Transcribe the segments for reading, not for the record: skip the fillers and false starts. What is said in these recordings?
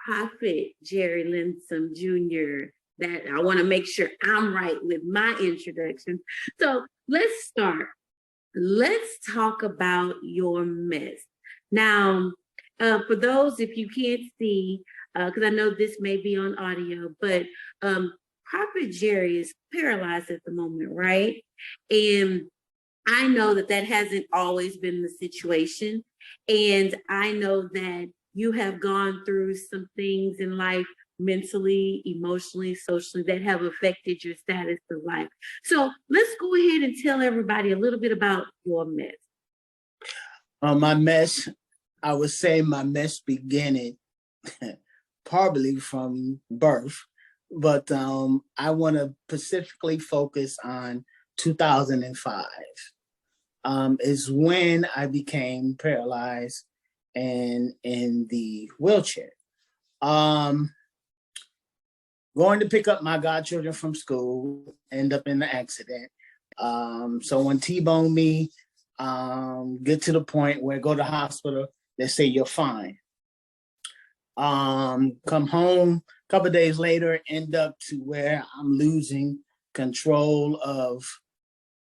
Prophet Jerry Linsom Jr. That I want to make sure I'm right with my introduction. So let's start. Let's talk about your mess. Now, for those, if you can't see, because I know this may be on audio, but Prophet Jerry is paralyzed at the moment, right? And I know that that hasn't always been the situation. And I know that you have gone through some things in life, mentally, emotionally, socially, that have affected your status of life. So let's go ahead and tell everybody a little bit about your mess. My mess, I would say my mess beginning probably from birth, but I want to specifically focus on 2005. Is when I became paralyzed and in the wheelchair. Going to pick up my godchildren from school, end up in the accident. Someone T-boned me, get to the point where I go to the hospital, they say you're fine. Come home, a couple of days later, end up to where I'm losing control of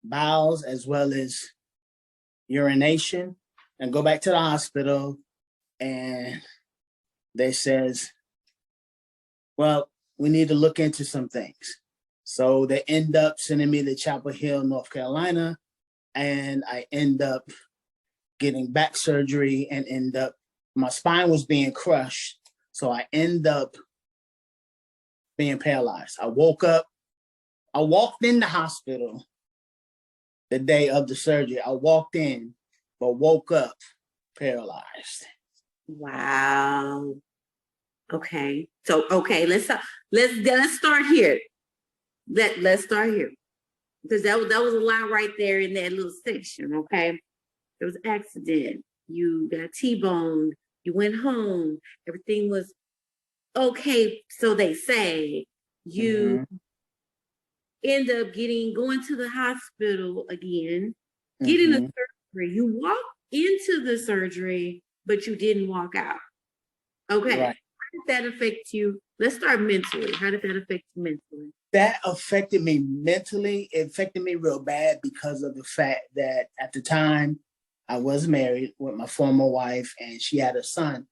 bowels as well as urination, and go back to the hospital, and they says, well, we need to look into some things. So they end up sending me to Chapel Hill, North Carolina, and I end up getting back surgery and my spine was being crushed. So I end up being paralyzed. I woke up, I walked in the hospital the day of the surgery. I walked in, but woke up paralyzed. Wow. Okay. So let's start here. Let's start here, because that was a lot right there in that little section. Okay, there was an accident. You got T-boned. You went home. Everything was okay, so they say. You end up going to the hospital again, getting a surgery. You walked into the surgery, but you didn't walk out. Okay. Right. How did that affect you? Let's start mentally. How did that affect you mentally? That affected me mentally. It affected me real bad because of the fact that at the time I was married with my former wife and she had a son.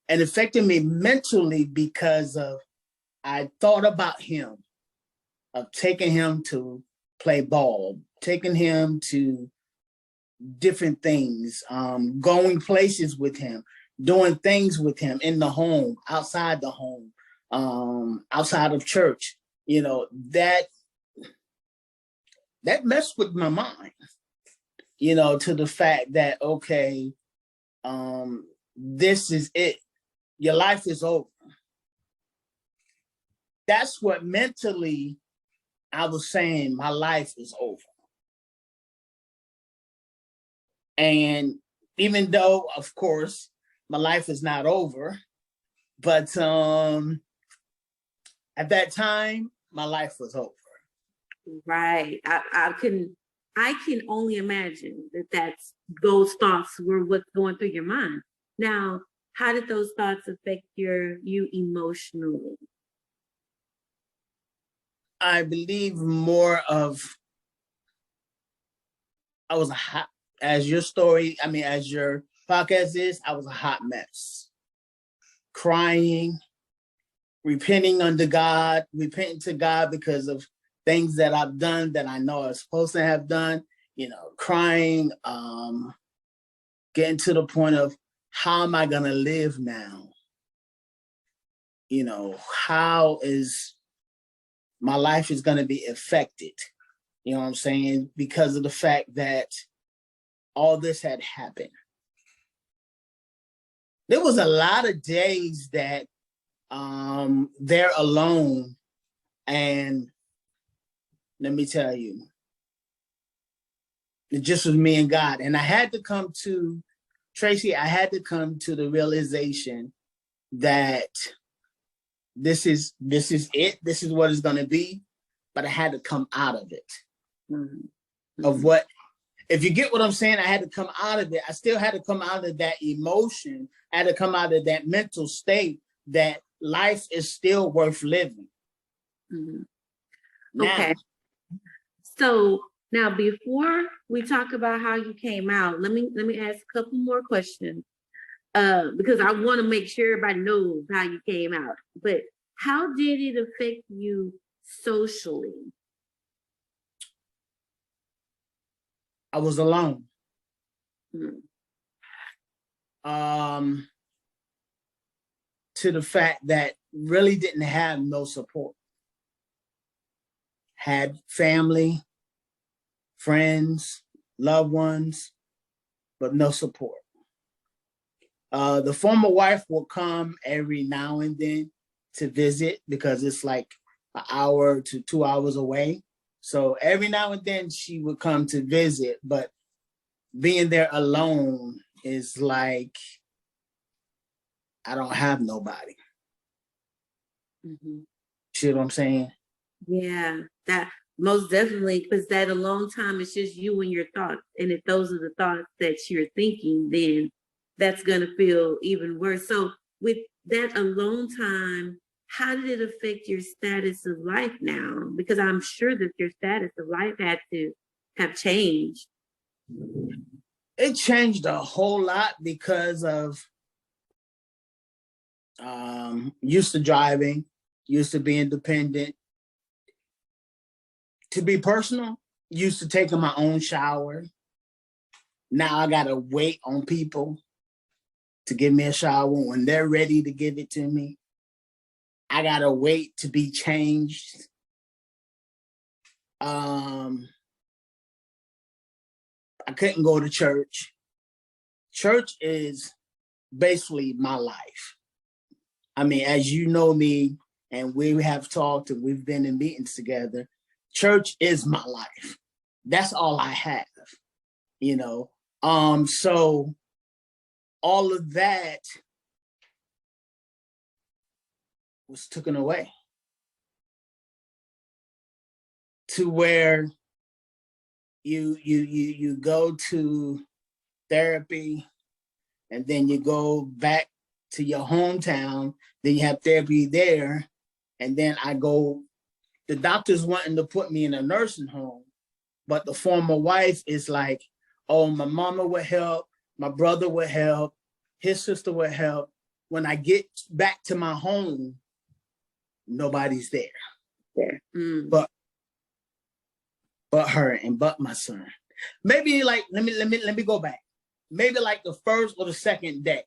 And it affected me mentally because of I thought about him, of taking him to play ball, taking him to different things, going places with him, doing things with him in the home, outside the home, outside of church. You know, that messed with my mind, you know, to the fact that, okay, this is it. Your life is over. That's what mentally I was saying, my life is over. And even though, of course, my life is not over, but at that time, my life was over. Right. I can only imagine that those thoughts were what's going through your mind. Now, how did those thoughts affect you emotionally? I believe more of, I was as your podcast is, I was a hot mess. Crying, repenting to God because of things that I've done that I know I'm supposed to have done, you know, crying, getting to the point of, how am I gonna live now? You know, how is my life is gonna be affected? You know what I'm saying? Because of the fact that all this had happened. There was a lot of days that they're alone, and let me tell you, it just was me and God. And I had to come to, Tracy, I had to come to the realization that this is it. This is what it's going to be. But I had to come out of it. Of what, if you get what I'm saying, I had to come out of it. I still had to come out of that emotion. I had to come out of that mental state that life is still worth living. Mhm. Now, Okay. So now, before we talk about how you came out, let me ask a couple more questions. Because I want to make sure everybody knows how you came out. But how did it affect you socially? I was alone. Hmm. To the fact that really didn't have no support. Had family, friends, loved ones, but no support. The former wife will come every now and then to visit because it's like an hour to 2 hours away. So every now and then she would come to visit, but being there alone is like, I don't have nobody. Mm-hmm. See what I'm saying? Yeah, that most definitely, because that alone time is just you and your thoughts. And if those are the thoughts that you're thinking, then that's going to feel even worse. So with that alone time, how did it affect your status of life now? Because I'm sure that your status of life had to have changed. It changed a whole lot because of used to driving, used to be independent. To be personal, used to taking my own shower. Now I gotta wait on people to give me a shower when they're ready to give it to me. I gotta wait to be changed. I couldn't go to church. Church is basically my life. I mean, as you know me, and we have talked and we've been in meetings together, church is my life. That's all I have, you know. So all of that was taken away to where you go to therapy and then you go back to your hometown, then you have therapy there, and then I go, the doctor's wanting to put me in a nursing home, but the former wife is like, oh, my mama would help, my brother would help, his sister would help. When I get back to my home, nobody's there. Yeah. Mm. But her and but my son. Maybe like let me go back. Maybe like the first or the second day.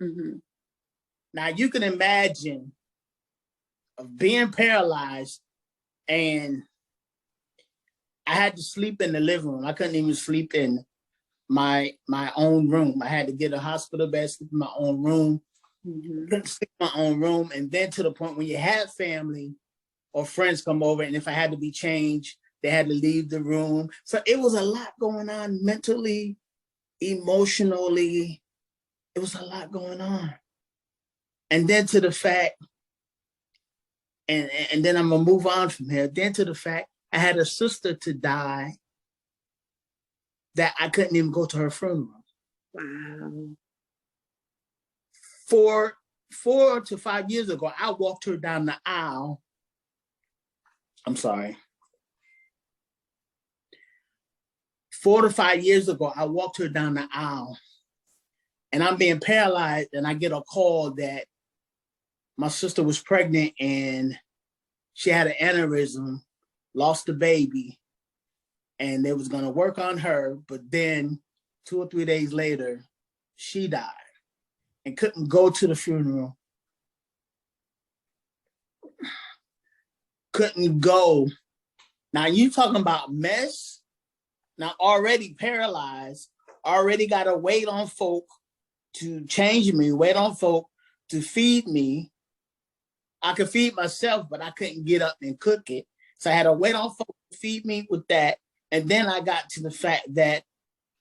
Mm-hmm. Now you can imagine of being paralyzed, and I had to sleep in the living room. I couldn't even sleep in my own room. I had to get a hospital bed, sleep in my own room. Mm-hmm. Couldn't sleep in my own room. And then to the point when you had family or friends come over, and if I had to be changed, they had to leave the room. So it was a lot going on mentally, emotionally. It was a lot going on. And then to the fact, and then I'm gonna move on from here. Then to the fact, I had a sister to die that I couldn't even go to her funeral. Wow. 4 to 5 years ago, I walked her down the aisle. I'm sorry. 4 to 5 years ago, I walked her down the aisle, and I'm being paralyzed, and I get a call that my sister was pregnant and she had an aneurysm, lost the baby, and they was gonna work on her, but then 2 or 3 days later, she died and couldn't go to the funeral. Couldn't go. Now you talking about mess? Now already paralyzed, already gotta wait on folk to change me, wait on folk to feed me. I could feed myself, but I couldn't get up and cook it. So I had to wait on folk to feed me with that. And then I got to the fact that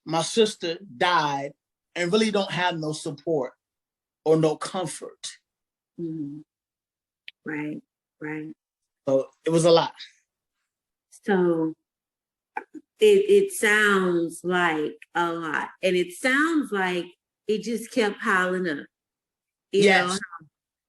my sister died and really don't have no support or no comfort. Mm-hmm. Right, right. So it was a lot. So it sounds like a lot. And it sounds like it just kept piling up. You know, Yes.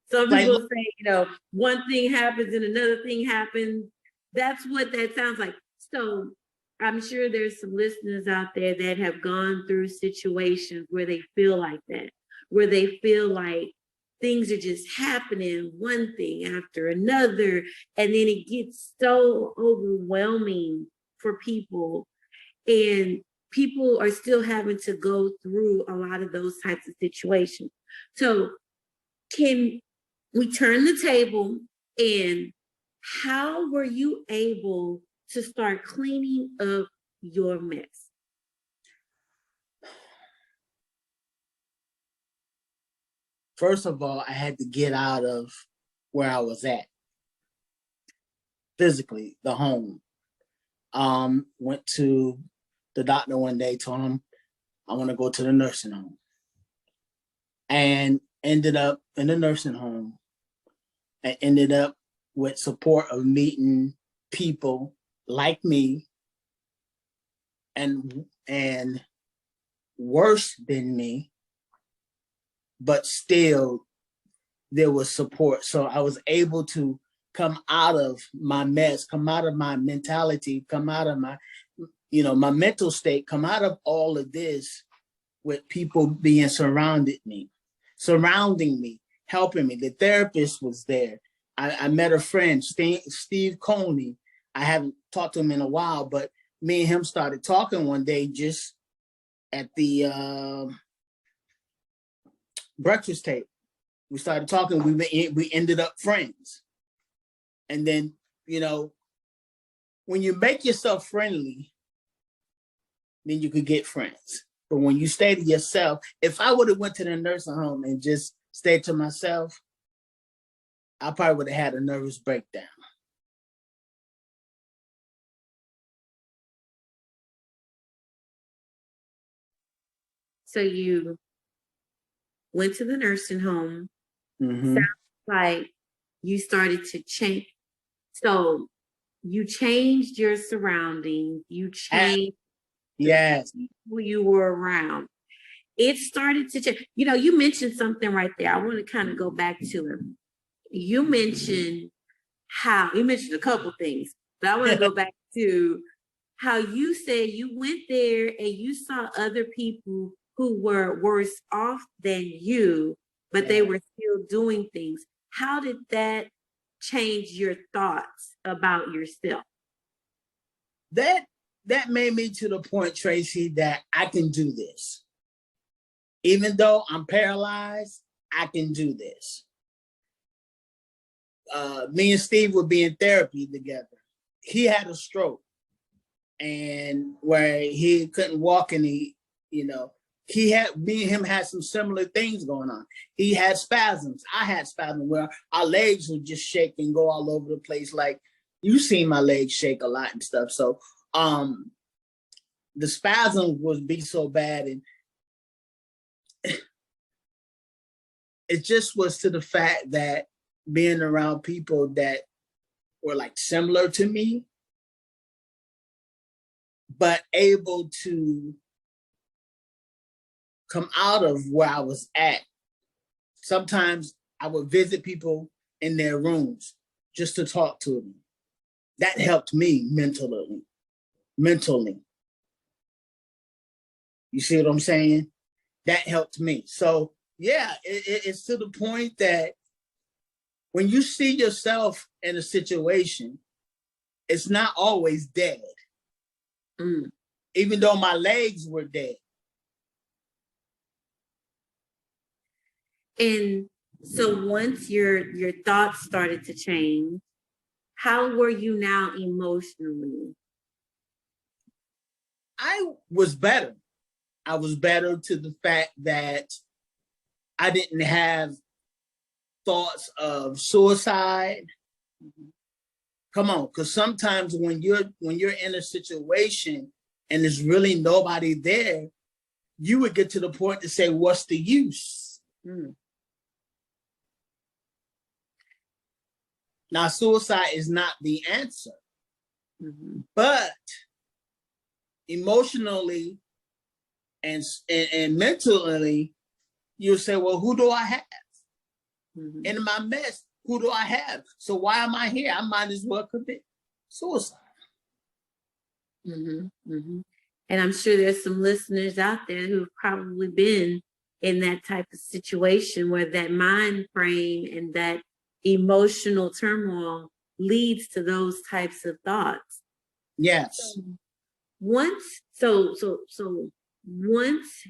Some Like, people say, one thing happens and another thing happens. That's what that sounds like. So I'm sure there's some listeners out there that have gone through situations where they feel like that, where they feel like things are just happening, one thing after another, and then it gets so overwhelming for people. And people are still having to go through a lot of those types of situations. So can we turn the table, and how were you able to start cleaning up your mess? first of all, I had to get out of where I was at physically, the home. Went to the doctor one day, told him I want to go to the nursing home, and ended up in the nursing home. I ended up with support of meeting people like me and worse than me, but still there was support. So I was able to come out of my mess, come out of my mentality, come out of my, my mental state, come out of all of this with people being surrounding me, helping me. The therapist was there. I met a friend, Steve Coney. I haven't talked to him in a while, but me and him started talking one day just at the breakfast table. We started talking. We ended up friends. And then, when you make yourself friendly, then you could get friends. But when you stay to yourself, if I would have went to the nursing home and just stayed to myself, I probably would have had a nervous breakdown. So you went to the nursing home. Mm-hmm. Sounds like you started to change. So you changed your surroundings. You changed who you were around. It started to change. You mentioned something right there. I want to kind of go back to it. You mentioned a couple things, but I want to go back to how you said you went there and you saw other people who were worse off than you, but they were still doing things. How did that change your thoughts about yourself? That made me to the point, Tracy, that I can do this. Even though I'm paralyzed, I can do this. Me and Steve would be in therapy together. He had a stroke, and where he couldn't walk, and me and him had some similar things going on. He had spasms. I had spasms where our legs would just shake and go all over the place. Like, you seen my legs shake a lot and stuff. So the spasms would be so bad, and it just was to the fact that being around people that were like similar to me, but able to come out of where I was at. Sometimes I would visit people in their rooms just to talk to them. That helped me mentally. You see what I'm saying? That helped me. So yeah, it's to the point that when you see yourself in a situation, it's not always dead. Even though my legs were dead. And so once your thoughts started to change, how were you now emotionally? I was better. I was better to the fact that I didn't have thoughts of suicide. Come on, because sometimes when you're in a situation and there's really nobody there, you would get to the point to say, what's the use? Now, suicide is not the answer, but emotionally and mentally, you'll say, well, who do I have? in my mess, who do I have? So why am I here? I might as well commit suicide. And I'm sure there's some listeners out there who've probably been in that type of situation where that mind frame and that emotional turmoil leads to those types of thoughts. Yes. Once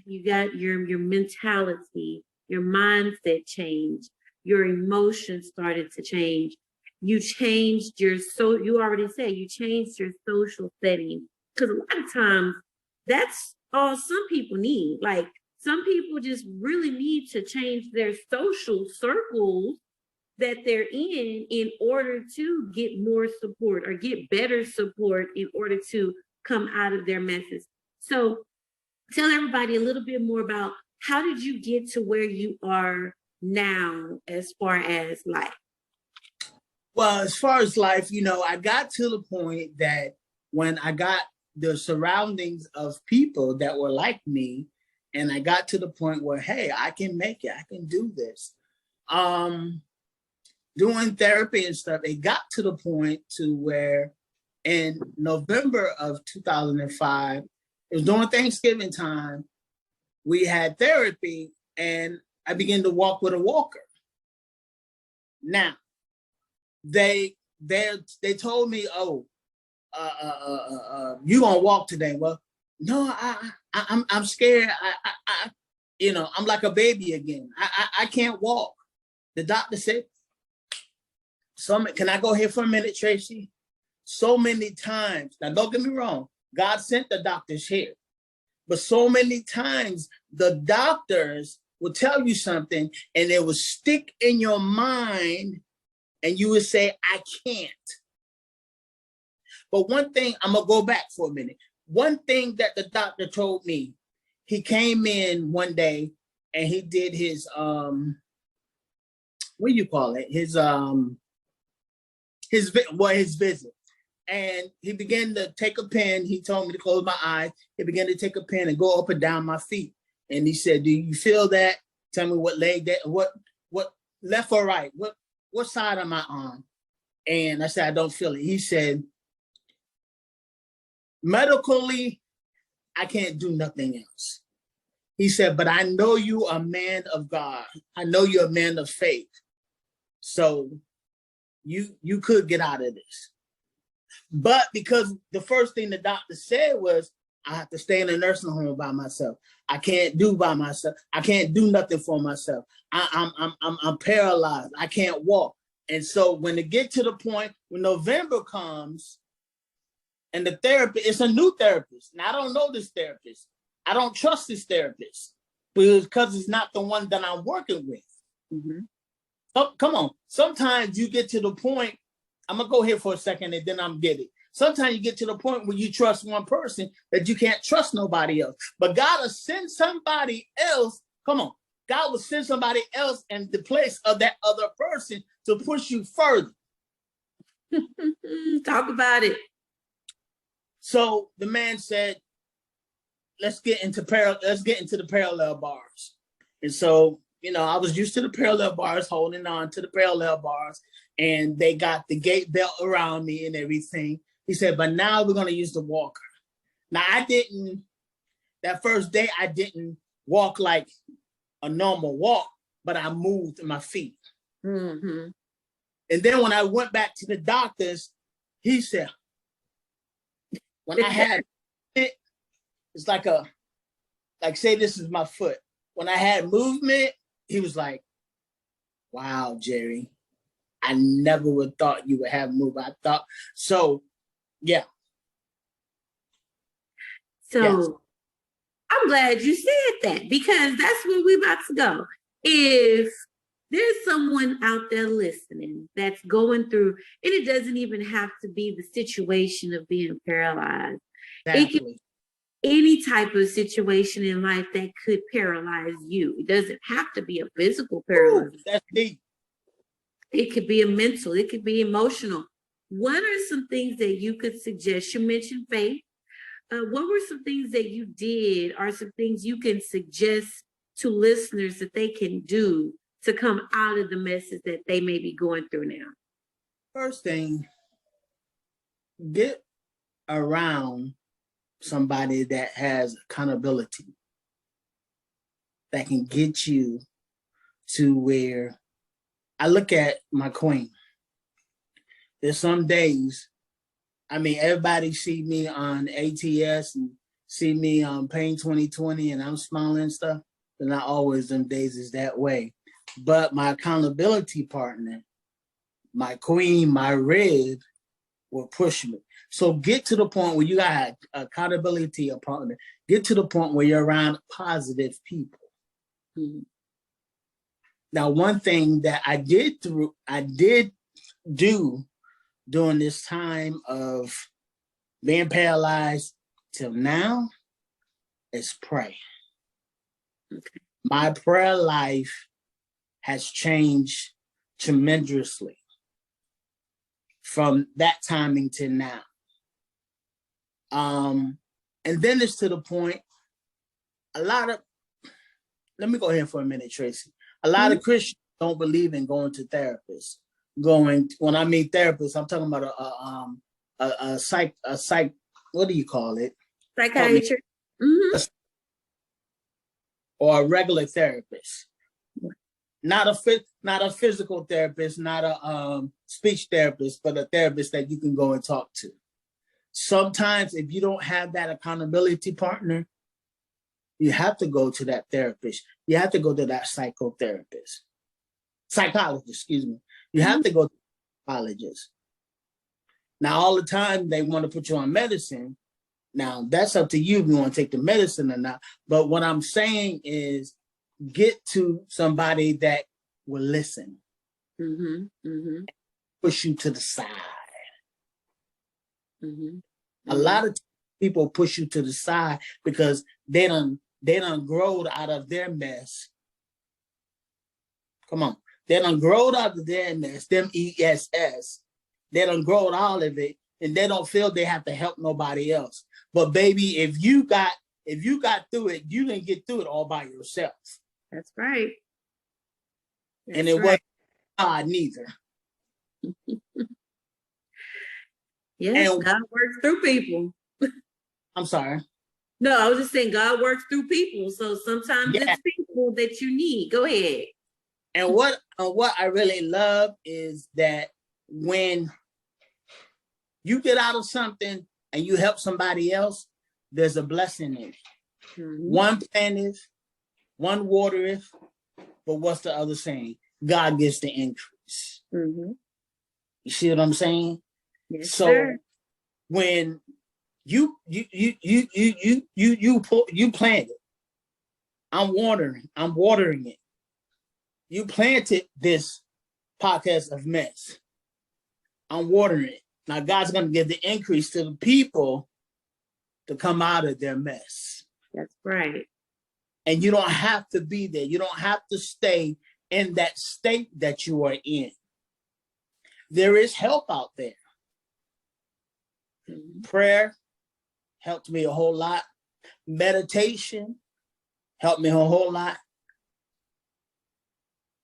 you got your mentality, your mindset changed, your emotions started to change, you changed you already said you changed your social setting, because a lot of times that's all some people need. Like, some people just really need to change their social circles that they're in order to get more support or get better support in order to come out of their messes. So tell everybody a little bit more about, how did you get to where you are now as far as life? Well, as far as life, I got to the point that when I got the surroundings of people that were like me, and I got to the point where, hey, I can make it, I can do this. Doing therapy and stuff, it got to the point to where in November of 2005, it was during Thanksgiving time, we had therapy, and I began to walk with a walker. Now, they told me, "Oh, you gonna walk today?" Well, no, I'm scared. I'm like a baby again. I can't walk. The doctor said, can I go here for a minute, Tracy? So many times, now don't get me wrong, God sent the doctors here, but so many times the doctors will tell you something and it will stick in your mind and you would say, I can't. But one thing, I'm gonna go back for a minute. One thing that the doctor told me, he came in one day and he did his, what do you call it? His visit. And he began to take a pen. He told me to close my eyes. He began to take a pen and go up and down my feet. And he said, do you feel that? Tell me what leg that, what left or right? What side am I on? And I said, I don't feel it. He said, medically, I can't do nothing else. He said, but I know you are a man of God. I know you're a man of faith. So you could get out of this. But because the first thing the doctor said was, I have to stay in a nursing home by myself. I can't do by myself. I can't do nothing for myself. I'm paralyzed. I can't walk. And so when it get to the point when November comes and the therapist, it's a new therapist. And I don't know this therapist. I don't trust this therapist because it's not the one that I'm working with. Mm-hmm. So, come on. Sometimes you get to the point, I'm going to go here for a second and then I'm get it. Sometimes you get to the point where you trust one person that you can't trust nobody else. But God will send somebody else. Come on. God will send somebody else in the place of that other person to push you further. Talk about it. So the man said, let's get into the parallel bars. And so, I was used to the parallel bars, holding on to the parallel bars, and they got the gate belt around me and everything. He said, but now we're going to use the walker. Now, that first day, I didn't walk like a normal walk, but I moved my feet. Mm-hmm. And then when I went back to the doctors, he said, when I had it, it's like say this is my foot. When I had movement, he was like, wow, Jerry, I never would have thought you would have movement. I thought, so, yeah. So yes. I'm glad you said that, because that's where we're about to go. If there's someone out there listening that's going through, and it doesn't even have to be the situation of being paralyzed. Exactly. It can be any type of situation in life that could paralyze you. It doesn't have to be a physical paralysis. That's deep. It could be a mental, it could be emotional. What are some things that you could suggest? You mentioned faith. What were some things that you did, or some things you can suggest to listeners that they can do to come out of the messes that they may be going through now? First thing, get around somebody that has accountability, that can get you to where I look at my queen. There's some days, I mean, everybody see me on ATS and see me on Pain 2020 and I'm smiling and stuff, but not always them days is that way. But my accountability partner, my queen, my rib, will push me. So get to the point where you got accountability partner. Get to the point where you're around positive people. Mm-hmm. Now, one thing that I did do during this time of being paralyzed till now is pray. Okay. My prayer life has changed tremendously from that timing to now. And then it's to the point, let me go here for a minute, Tracy. A lot of Christians don't believe in going to therapists. When I mean therapists, I'm talking about a psych, what do you call it? Psychiatrist. Mm-hmm. Or a regular therapist. Not a physical therapist, not a speech therapist, but a therapist that you can go and talk to. Sometimes if you don't have that accountability partner, you have to go to that therapist. You have to go to that psychologist, excuse me. You have to go to a psychologist. Now, all the time they want to put you on medicine. Now, that's up to you if you want to take the medicine or not. But what I'm saying is get to somebody that will listen. Mm-hmm. Mm-hmm. Push you to the side. Mm-hmm. A lot of people push you to the side because they done growed out of their mess. Come on. They done growed out of their mess, them E.S.S. They done growed all of it, and they don't feel they have to help nobody else. But baby, if you got through it, you didn't get through it all by yourself. That's right. And it wasn't God neither. Yes, and God works through people. I'm sorry. No, I was just saying God works through people. So sometimes it's people that you need. Go ahead. And what I really love is that when you get out of something and you help somebody else, there's a blessing in it. Mm-hmm. One planteth, one watereth, but what's the other saying? God gives the increase. Mm-hmm. You see what I'm saying? Yes, so sir. When you plant it, I'm watering it. You planted this podcast of mess. I'm watering it. Now God's going to give the increase to the people to come out of their mess. That's right. And you don't have to be there. You don't have to stay in that state that you are in. There is help out there. Mm-hmm. Prayer helped me a whole lot. Meditation helped me a whole lot.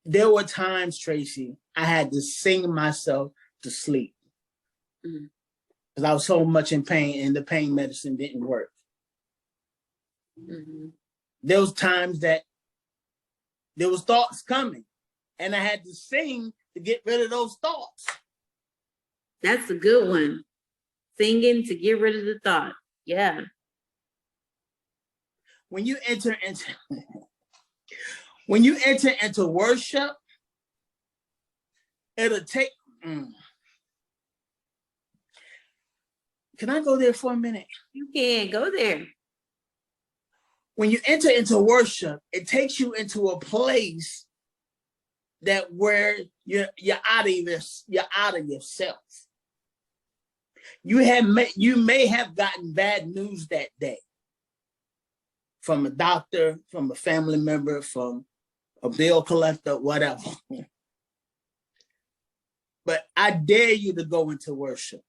There were times, Tracy, I had to sing myself to sleep because I was so much in pain and the pain medicine didn't work. Mm-hmm. There was times that there was thoughts coming and I had to sing to get rid of those thoughts. That's a good one. Singing to get rid of the thought. Yeah. When you enter into worship, it'll take. Can I go there for a minute? You can go there. When you enter into worship, it takes you into a place that where you're out of yourself. You may have gotten bad news that day from a doctor, from a family member, from a bill collector, whatever. But I dare you to go into worship.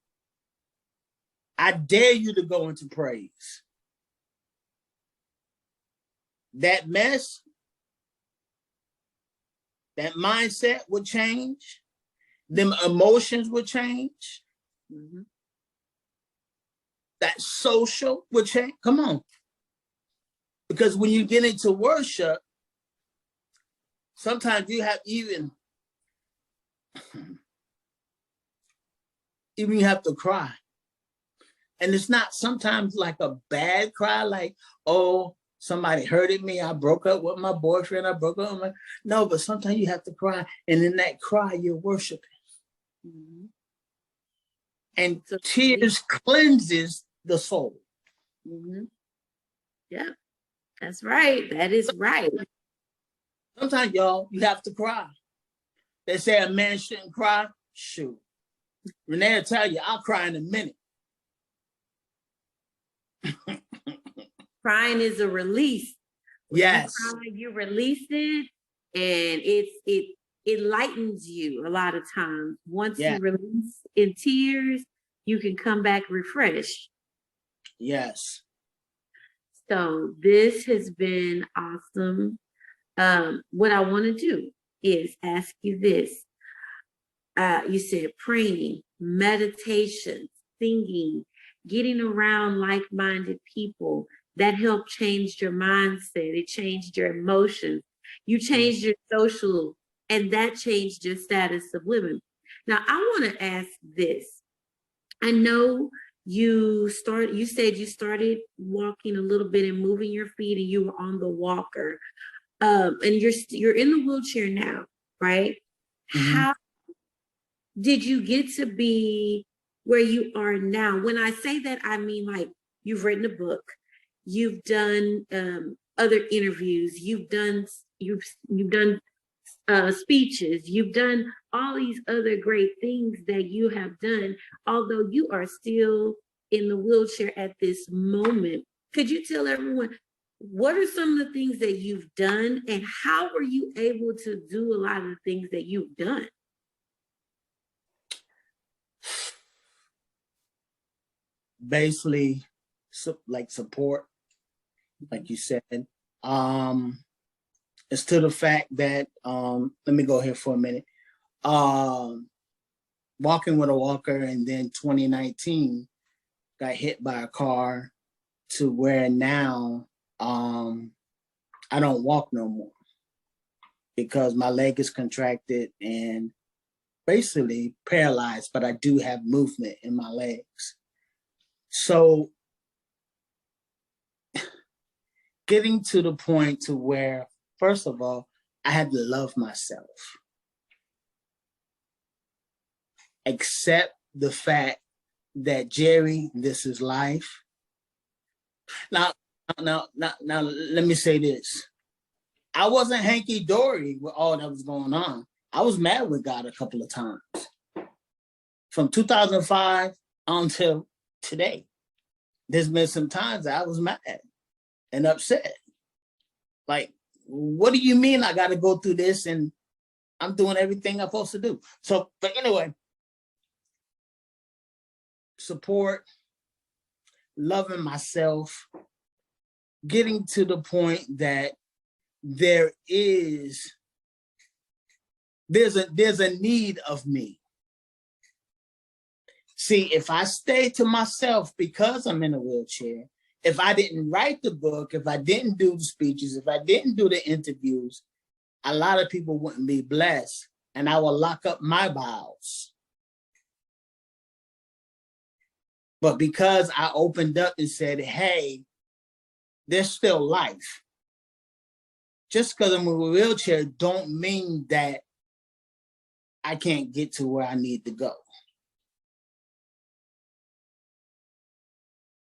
I dare you to go into praise. That mess, that mindset would change. Them emotions would change. Mm-hmm. That social would change. Come on. Because when you get into worship, sometimes you have even you have to cry. And it's not sometimes like a bad cry, like, oh, somebody hurted me, I broke up with my boyfriend, I broke up with my... No, but sometimes you have to cry. And in that cry, you're worshiping. Mm-hmm. And so tears cleanses the soul. Mm-hmm. Yeah, that's right. That is right. Sometimes, y'all, you have to cry. They say a man shouldn't cry. Shoot. Renee will tell you, I'll cry in a minute. Crying is a release. When yes. You cry, you release it, and it lightens you a lot of times. Once you release in tears, you can come back refreshed. Yes. So this has been awesome. What I want to do is ask you this. You said praying, meditation, singing, getting around like-minded people, that helped change your mindset. It changed your emotions. You changed your social, and that changed your status of living. Now, I want to ask this. I know you said you started walking a little bit and moving your feet, and you were on the walker. And you're in the wheelchair now, right? Mm-hmm. How did you get to be where you are now? When I say that, I mean, like, you've written a book, you've done other interviews, you've done speeches, you've done all these other great things that you have done, although you are still in the wheelchair at this moment. Could you tell everyone, what are some of the things that you've done, and how were you able to do a lot of the things that you've done? Basically, like support, like you said. It's to the fact that, let me go here for a minute. Walking with a walker, and then 2019 got hit by a car, to where now I don't walk no more because my leg is contracted and basically paralyzed, but I do have movement in my legs. So getting to the point to where, first of all, I had to love myself. Accept the fact that, Jerry, this is life. Now, let me say this. I wasn't hanky-dory with all that was going on. I was mad with God a couple of times. From 2005 until today, there's been some times that I was mad and upset. Like, what do you mean I got to go through this and I'm doing everything I'm supposed to do? So, but anyway, support, loving myself, getting to the point that there's a need of me. See, if I stay to myself because I'm in a wheelchair, if I didn't write the book, if I didn't do the speeches, if I didn't do the interviews, a lot of people wouldn't be blessed, and I will lock up my bowels. But because I opened up and said, hey, there's still life. Just because I'm in a wheelchair don't mean that I can't get to where I need to go.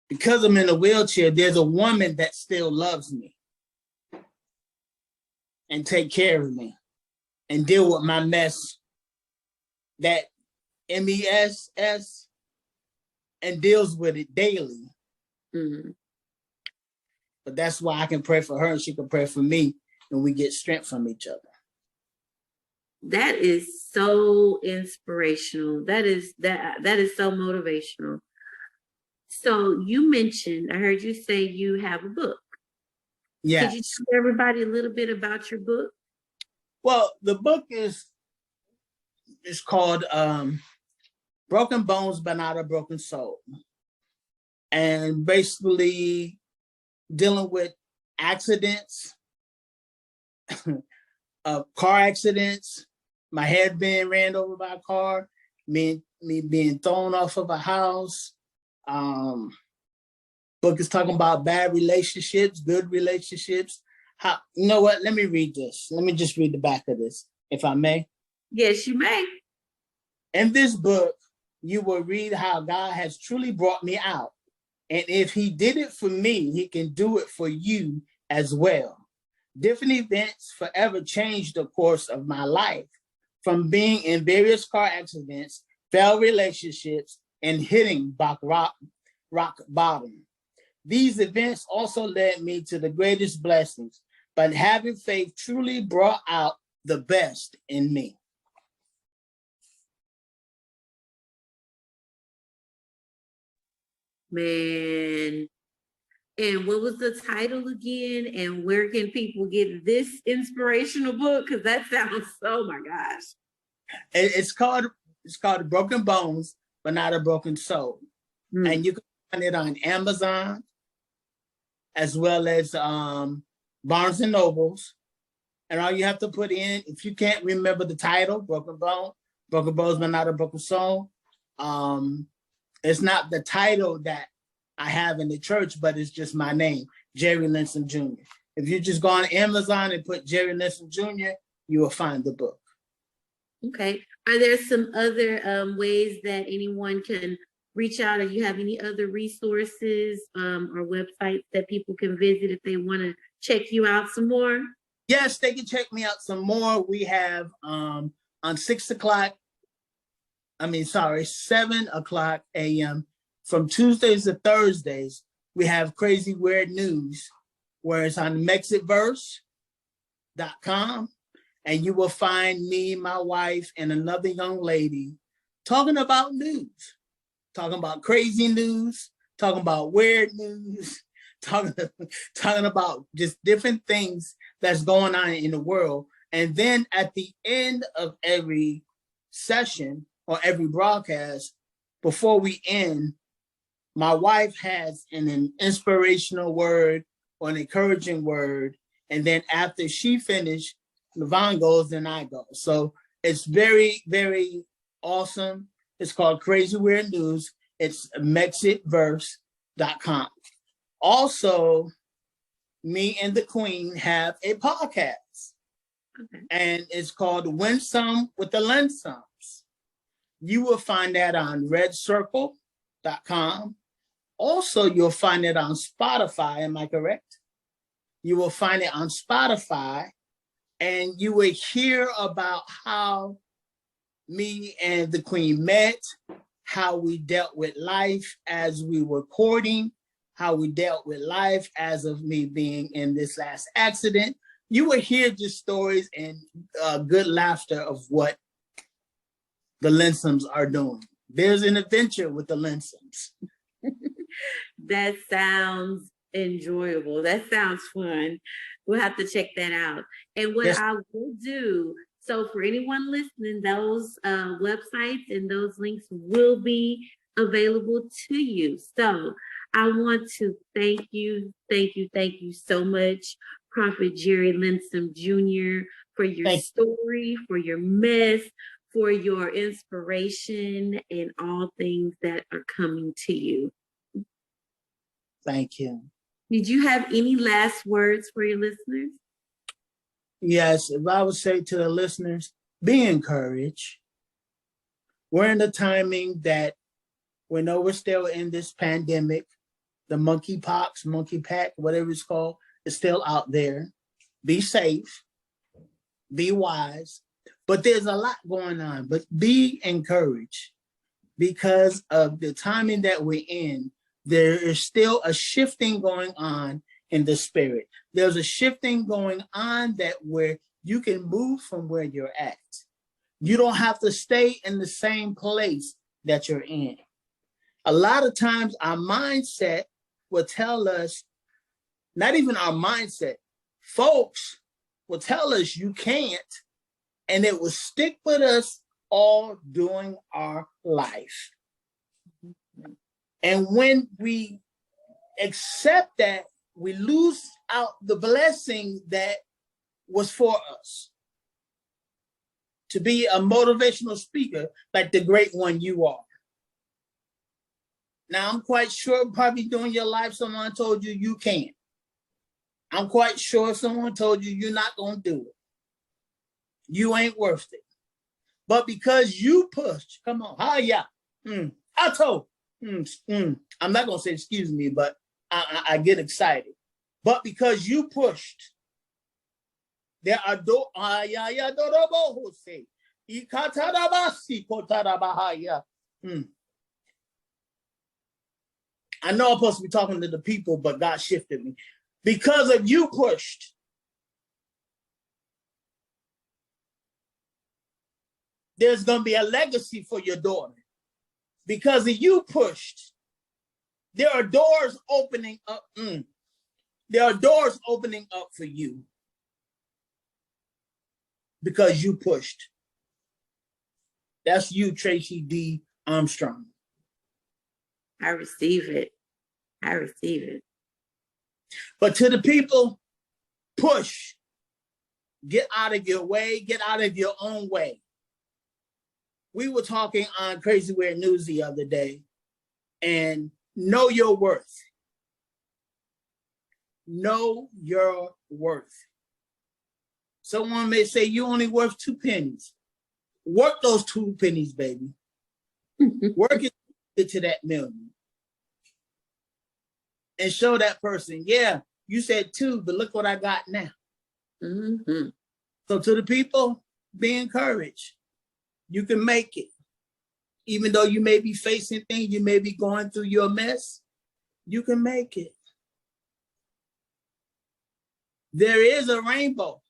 Because I'm in a wheelchair, there's a woman that still loves me and take care of me and deal with my mess, that M.E.S.S, and deals with it daily. Mm-hmm. But that's why I can pray for her and she can pray for me, and we get strength from each other. That is so inspirational. That is so motivational. So you mentioned, I heard you say you have a book. Yes. Could you tell everybody a little bit about your book? Well, the book is called Broken Bones but Not a Broken Soul. And basically dealing with accidents, car accidents, my head being ran over by a car, me being thrown off of a house. Book is talking about bad relationships, good relationships. How, you know what? Let me read this. Let me just read the back of this, if I may. Yes, you may. In this book, you will read how God has truly brought me out. And if he did it for me, he can do it for you as well. Different events forever changed the course of my life, from being in various car accidents, failed relationships, and hitting rock bottom. These events also led me to the greatest blessings, but having faith truly brought out the best in me. Man. And what was the title again? And where can people get this inspirational book? Because that sounds, oh my gosh. It's called Broken Bones, but Not a Broken Soul. And you can find it on Amazon, as well as Barnes and Nobles. And all you have to put in, if you can't remember the title, Broken Bones, but Not a Broken Soul, it's not the title that I have in the church, but it's just my name, Jerry Linsom Jr. If you just go on Amazon and put Jerry Linsom Jr., you will find the book. Okay. Are there some other ways that anyone can reach out, or you have any other resources or websites that people can visit if they want to check you out some more? Yes, they can check me out some more. We have on 7 o'clock a.m. from Tuesdays to Thursdays, we have Crazy Weird News, where it's on mexitverse.com. And you will find me, my wife, and another young lady talking about news, talking about crazy news, talking about weird news, talking about just different things that's going on in the world. And then at the end of every session or every broadcast, before we end, my wife has an inspirational word or an encouraging word. And then after she finished, Levon goes, then I go. So it's very, very awesome. It's called Crazy Weird News. It's mexitverse.com. Also, me and the Queen have a podcast. Okay. And it's called Win Some with the Linsoms. You will find that on redcircle.com. Also, you'll find it on Spotify. Am I correct? You will find it on Spotify. And you will hear about how me and the Queen met, how we dealt with life as we were courting, how we dealt with life as of me being in this last accident. You will hear just stories and good laughter of what the Linsoms are doing. There's an adventure with the Linsoms. That sounds enjoyable. That sounds fun. We'll have to check that out. And what I will do, so for anyone listening, those websites and those links will be available to you. So I want to thank you so much, Prophet Jerry Linsom Jr., for your story, for your mess, for your inspiration, and all things that are coming to you. Thank you. Did you have any last words for your listeners? Yes, if I would say to the listeners, be encouraged. We're in the timing that we know we're still in this pandemic. The monkeypox, monkeypack, whatever it's called, is still out there. Be safe, be wise, but there's a lot going on. But be encouraged because of the timing that we're in. There is still a shifting going on in the spirit. There's a shifting going on that where you can move from where you're at. You don't have to stay in the same place that you're in. A lot of times our mindset will tell us, not even our mindset, folks will tell us you can't, and it will stick with us all during our life. And when we accept that, we lose out the blessing that was for us to be a motivational speaker like the great one you are. Now, I'm quite sure probably during your life, someone told you you can't. I'm quite sure someone told you you're not going to do it. You ain't worth it. But because you pushed, come on, I told. I'm not going to say excuse me, but I get excited. But because you pushed, there are I know I'm supposed to be talking to the people, but God shifted me. Because of you pushed, there's going to be a legacy for your daughter. Because of you pushed, there are doors opening up. There are doors opening up for you. Because you pushed. That's you, Tracy D. Armstrong. I receive it. I receive it. But to the people, push. Get out of your way. Get out of your own way. We were talking on Crazy Weird News the other day, and know your worth. Know your worth. Someone may say you're only worth 2 pennies. Work those 2 pennies, baby. Work it to that million. And show that person, yeah, you said 2, but look what I got now. Mm-hmm. So to the people, be encouraged. You can make it. Even though you may be facing things, you may be going through your mess, you can make it. There is a rainbow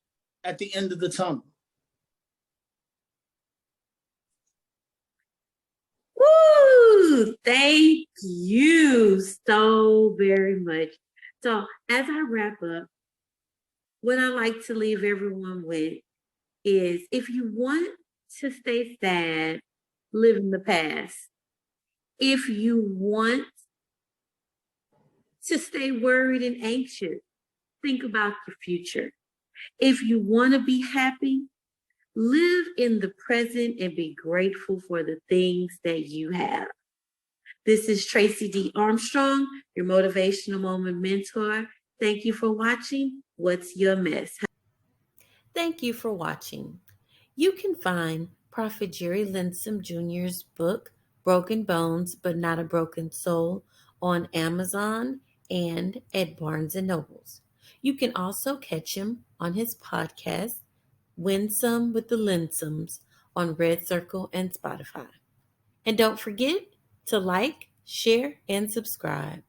at the end of the tunnel. Woo! Thank you so very much. So as I wrap up, what I like to leave everyone with is, if you want to stay sad, live in the past. If you want to stay worried and anxious, think about the future. If you want to be happy, live in the present and be grateful for the things that you have. This is Tracy D. Armstrong, your motivational moment mentor. Thank you for watching What's Your Mess? Thank you for watching. You can find Prophet Jerry Linsom Jr.'s book, Broken Bones But Not a Broken Soul, on Amazon and at Barnes & Nobles. You can also catch him on his podcast, Winsome with the Linsoms, on Red Circle and Spotify. And don't forget to like, share, and subscribe.